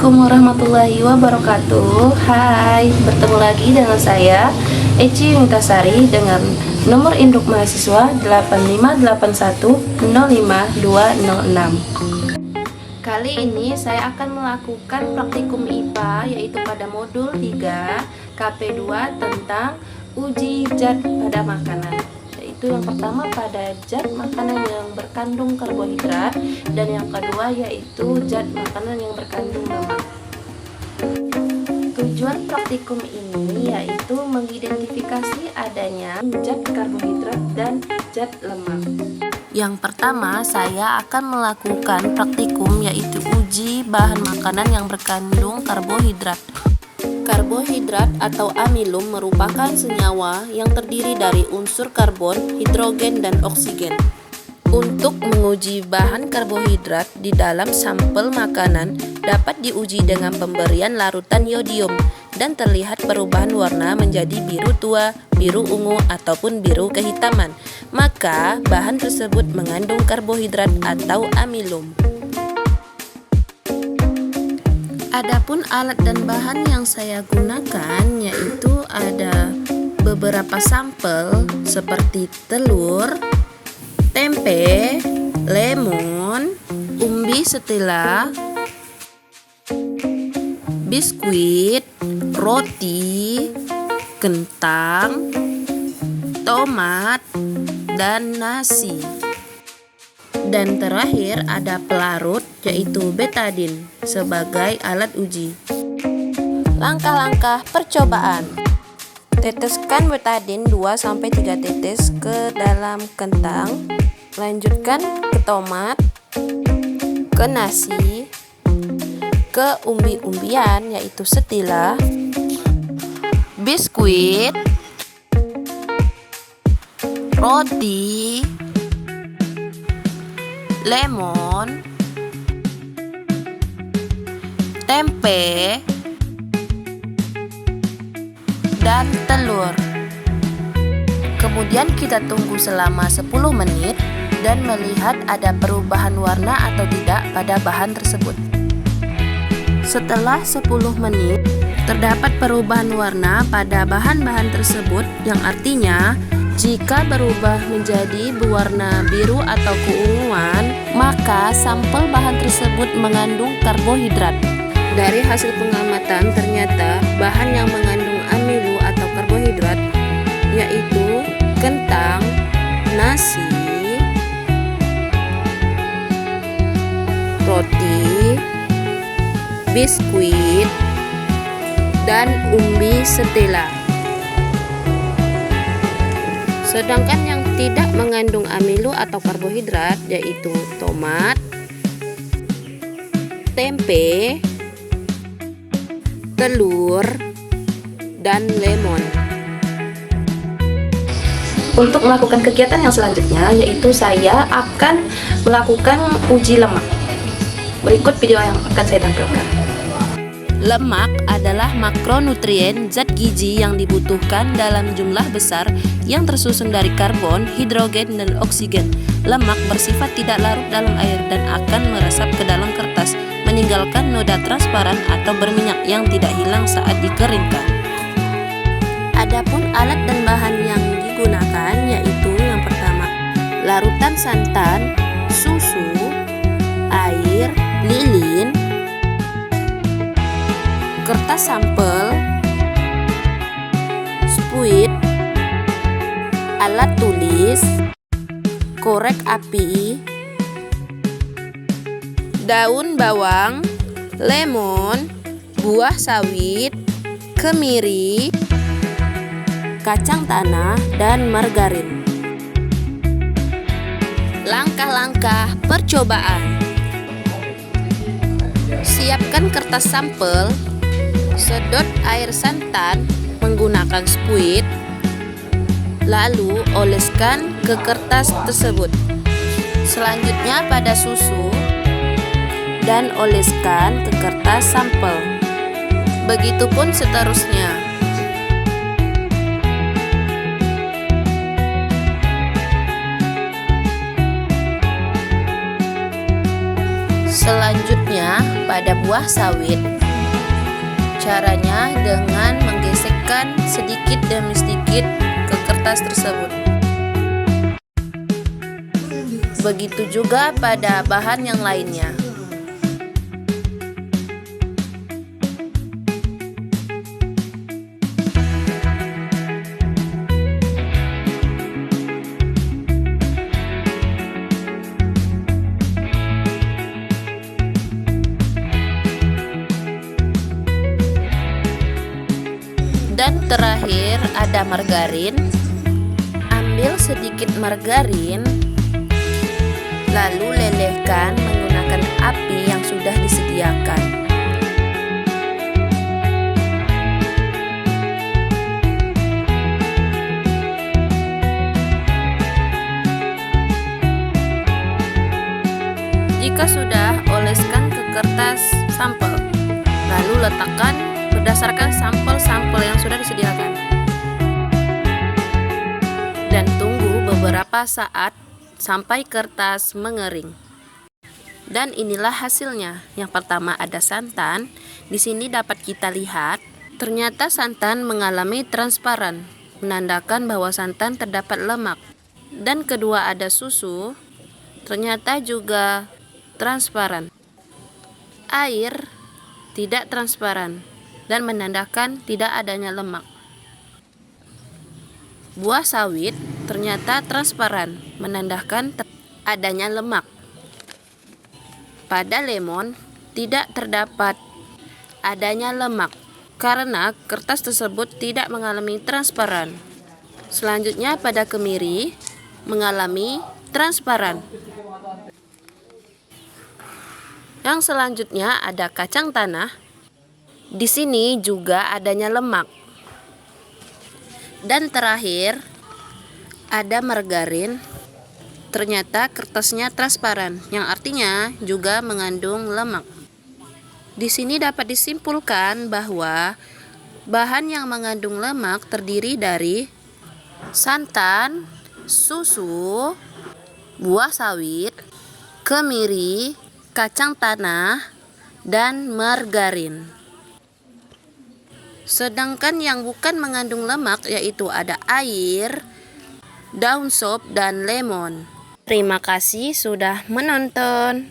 Assalamualaikum warahmatullahi wabarakatuh. Hai, bertemu lagi dengan saya Eci Mintasari dengan nomor induk mahasiswa 858105206. Kali ini saya akan melakukan praktikum IPA yaitu pada modul 3 KP2 tentang uji zat pada makanan. Yaitu yang pertama pada zat makanan yang berkandung karbohidrat dan yang kedua yaitu zat makanan yang berkandung lemak. Tujuan praktikum ini yaitu mengidentifikasi adanya zat karbohidrat dan zat lemak. Yang pertama, saya akan melakukan praktikum yaitu uji bahan makanan yang berkandung karbohidrat. Karbohidrat atau amilum merupakan senyawa yang terdiri dari unsur karbon, hidrogen, dan oksigen. Untuk menguji bahan karbohidrat di dalam sampel makanan dapat diuji dengan pemberian larutan yodium dan terlihat perubahan warna menjadi biru tua, biru ungu, ataupun biru kehitaman. Maka bahan tersebut mengandung karbohidrat atau amilum. Adapun alat dan bahan yang saya gunakan yaitu ada beberapa sampel seperti telur, tempe, lemon, umbi setela, biskuit, roti, kentang, tomat, dan nasi. Dan terakhir ada pelarut yaitu betadin sebagai alat uji. Langkah-langkah percobaan. Teteskan betadin 2-3 tetes ke dalam kentang. Lanjutkan ke tomat, ke nasi, ke umbi-umbian yaitu setila, biskuit, roti, lemon, tempe, dan telur. Kemudian kita tunggu selama 10 menit dan melihat ada perubahan warna atau tidak pada bahan tersebut. Setelah 10 menit, terdapat perubahan warna pada bahan-bahan tersebut yang artinya jika berubah menjadi berwarna biru atau keunguan, maka sampel bahan tersebut mengandung karbohidrat. Dari hasil pengamatan ternyata bahan yang mengandung amilu atau karbohidrat yaitu kentang, nasi, roti, biskuit, dan umbi setela. Sedangkan yang tidak mengandung amilu atau karbohidrat yaitu tomat, tempe, telur, dan lemon. Untuk melakukan kegiatan yang selanjutnya yaitu saya akan melakukan uji lemak. Berikut video yang akan saya tampilkan. Lemak adalah makronutrien zat gizi yang dibutuhkan dalam jumlah besar yang tersusun dari karbon, hidrogen, dan oksigen. Lemak bersifat tidak larut dalam air dan akan meresap ke dalam kertas, meninggalkan noda transparan atau berminyak yang tidak hilang saat dikeringkan. Adapun alat dan bahan yang digunakan yaitu yang pertama, larutan santan, susu, air, lilin, kertas sampel, spuit, alat tulis, korek api, daun bawang, lemon, buah sawit, kemiri, kacang tanah, dan margarin. Langkah-langkah percobaan. Siapkan kertas sampel, sedot air santan menggunakan spuit, lalu oleskan ke kertas tersebut. Selanjutnya pada susu dan oleskan ke kertas sampel. Begitupun seterusnya. Selanjutnya, pada buah sawit, caranya dengan menggesekkan sedikit demi sedikit ke kertas tersebut. Begitu juga pada bahan yang lainnya. Dan terakhir ada margarin. Ambil sedikit margarin, lalu lelehkan menggunakan api yang sudah disediakan. Jika sudah, oleskan ke kertas sampel, lalu letakkan berdasarkan sampel-sampel yang sudah disediakan. Dan tunggu beberapa saat sampai kertas mengering. Dan inilah hasilnya. Yang pertama ada santan. Di sini dapat kita lihat, ternyata santan mengalami transparan, menandakan bahwa santan terdapat lemak. Dan kedua ada susu, ternyata juga transparan. Air tidak transparan dan menandakan tidak adanya lemak. Buah sawit ternyata transparan, menandakan adanya lemak. Pada lemon tidak terdapat adanya lemak karena kertas tersebut tidak mengalami transparan. Selanjutnya pada kemiri mengalami transparan. Yang selanjutnya ada kacang tanah. Di sini juga adanya lemak. Dan terakhir ada margarin. Ternyata kertasnya transparan, yang artinya juga mengandung lemak. Di sini dapat disimpulkan bahwa bahan yang mengandung lemak terdiri dari santan, susu, buah sawit, kemiri, kacang tanah, dan margarin. Sedangkan yang bukan mengandung lemak yaitu ada air, daun sop, dan lemon. Terima kasih sudah menonton.